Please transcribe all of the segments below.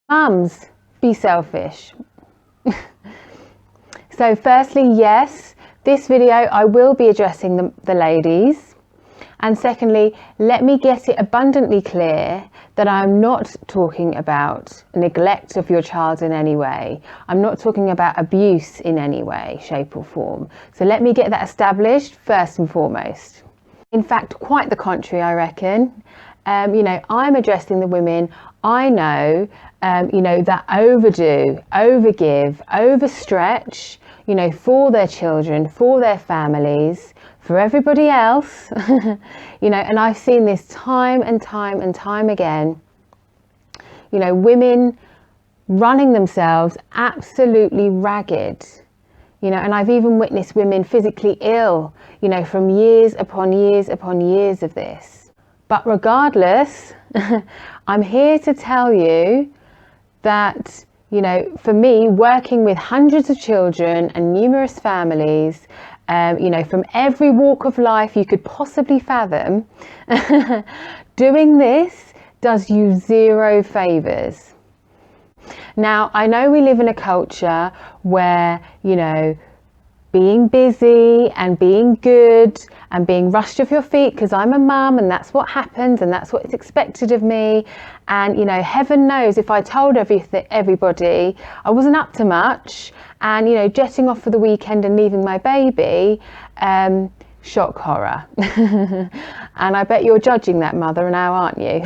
Mums, be selfish. So firstly, yes, this video I will be addressing the ladies. And secondly, let me get it abundantly clear that I'm not talking about neglect of your child in any way. I'm not talking about abuse in any way, shape or form. So let me get that established first and foremost. In fact, quite the contrary, I reckon. I'm addressing the women I know, that overdo, overgive, overstretch, for their children, for their families, for everybody else, and I've seen this time and time and time again, women running themselves absolutely ragged, and I've even witnessed women physically ill, from years upon years upon years of this. But regardless, I'm here to tell you that, for me, working with hundreds of children and numerous families, from every walk of life you could possibly fathom, doing this does you zero favors. Now, I know we live in a culture where, being busy and being good and being rushed off your feet because I'm a mum and that's what happens and that's what is expected of me. And, heaven knows if I told everybody I wasn't up to much and, jetting off for the weekend and leaving my baby, shock horror. And I bet you're judging that mother now, aren't you?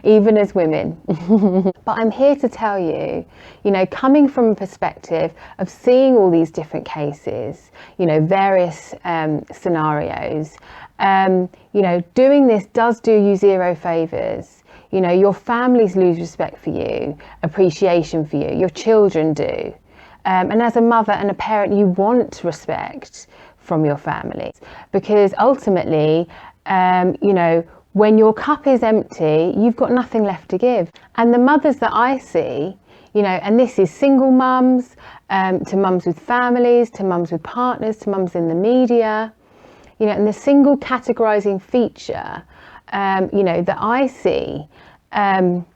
Even as women. But I'm here to tell you, coming from a perspective of seeing all these different cases, various scenarios, doing this does do you zero favors. Your families lose respect for you, appreciation for you, your children do. And as a mother and a parent, you want respect from your family, because ultimately, when your cup is empty, you've got nothing left to give. And the mothers that I see, and this is single mums, to mums with families, to mums with partners, to mums in the media, and the single categorizing feature, that I see from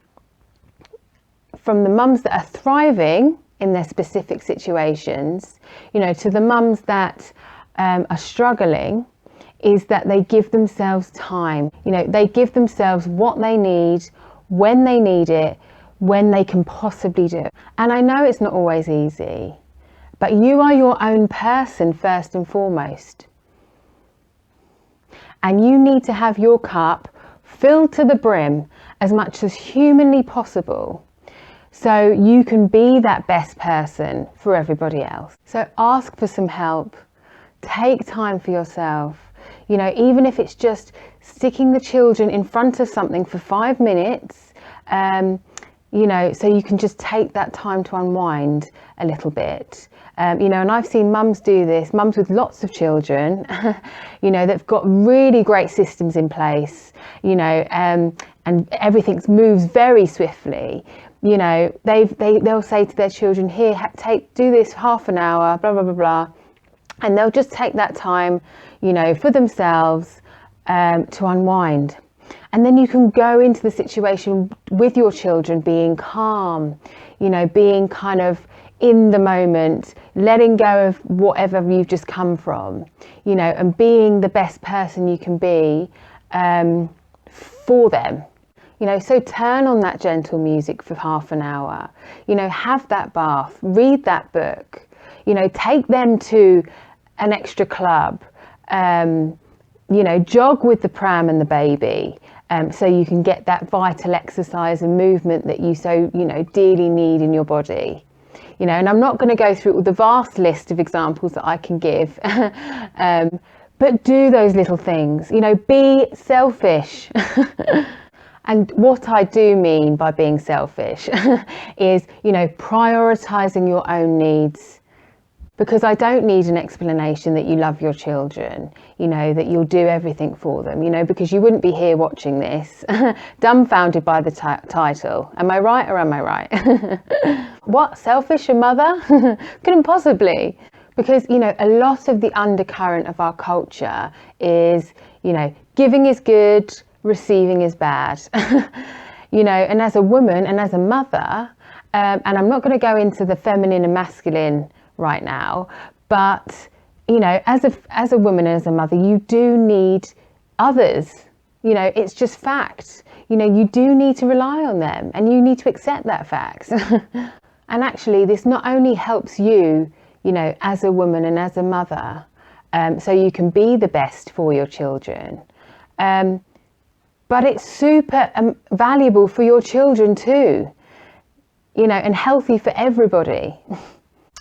the mums that are thriving in their specific situations, to the mums that are struggling, is that they give themselves time. They give themselves what they need, when they need it, when they can possibly do it. And I know it's not always easy, but you are your own person first and foremost. And you need to have your cup filled to the brim as much as humanly possible, so you can be that best person for everybody else. So ask for some help. Take time for yourself. Even if it's just sticking the children in front of something for 5 minutes, so you can just take that time to unwind a little bit. And I've seen mums do this, mums with lots of children, that've got really great systems in place, and everything moves very swiftly. They'll say to their children, here, do this half an hour, blah, blah, blah, blah. And they'll just take that time, for themselves, to unwind. And then you can go into the situation with your children being calm, being kind of in the moment, letting go of whatever you've just come from, and being the best person you can be for them. So turn on that gentle music for half an hour, have that bath, read that book, take them to an extra club, jog with the pram and the baby, so you can get that vital exercise and movement that you so, dearly need in your body. And I'm not going to go through the vast list of examples that I can give, but do those little things, be selfish. And what I do mean by being selfish is, prioritizing your own needs. Because I don't need an explanation that you love your children, that you'll do everything for them, because you wouldn't be here watching this, dumbfounded by the title. Am I right or am I right? What, selfish a mother? Couldn't possibly. Because, a lot of the undercurrent of our culture is, giving is good, receiving is bad. And as a woman and as a mother, And I'm not going to go into the feminine and masculine right now, but you know, as a woman and as a mother, you do need others. You know, it's just fact. You know, you do need to rely on them, and you need to accept that fact. And actually, this not only helps you, you know, as a woman and as a mother, so you can be the best for your children, but it's super valuable for your children too, you know, and healthy for everybody.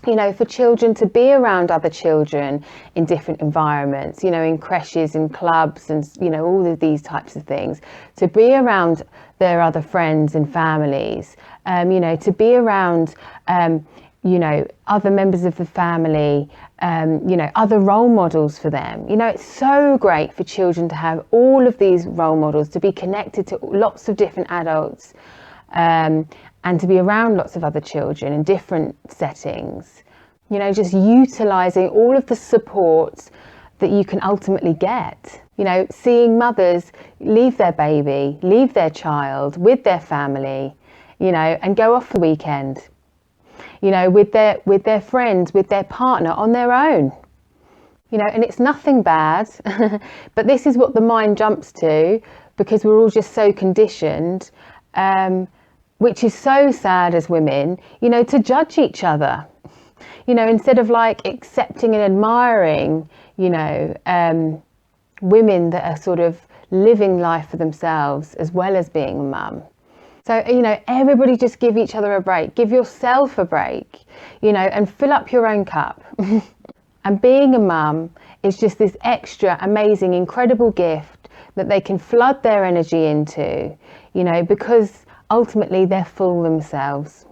You know, for children to be around other children in different environments, you know, in creches and clubs and, you know, all of these types of things, to be around their other friends and families, you know, to be around, you know, other members of the family, you know, other role models for them. You know, it's so great for children to have all of these role models, to be connected to lots of different adults, and to be around lots of other children in different settings. You know, just utilising all of the support that you can ultimately get. You know, seeing mothers leave their baby, leave their child with their family, you know, and go off the weekend, you know, with their friends, with their partner, on their own. You know, and it's nothing bad, but this is what the mind jumps to, because we're all just so conditioned, which is so sad as women, you know, to judge each other, you know, instead of like accepting and admiring, you know, women that are sort of living life for themselves as well as being a mum. So, you know, everybody just give each other a break, give yourself a break, you know, and fill up your own cup. And being a mum is just this extra amazing, incredible gift that they can flood their energy into, you know, because ultimately they're full themselves.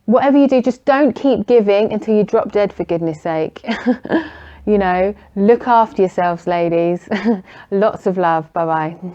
Whatever you do, just don't keep giving until you drop dead, for goodness sake. You know, look after yourselves, ladies. Lots of love. Bye bye.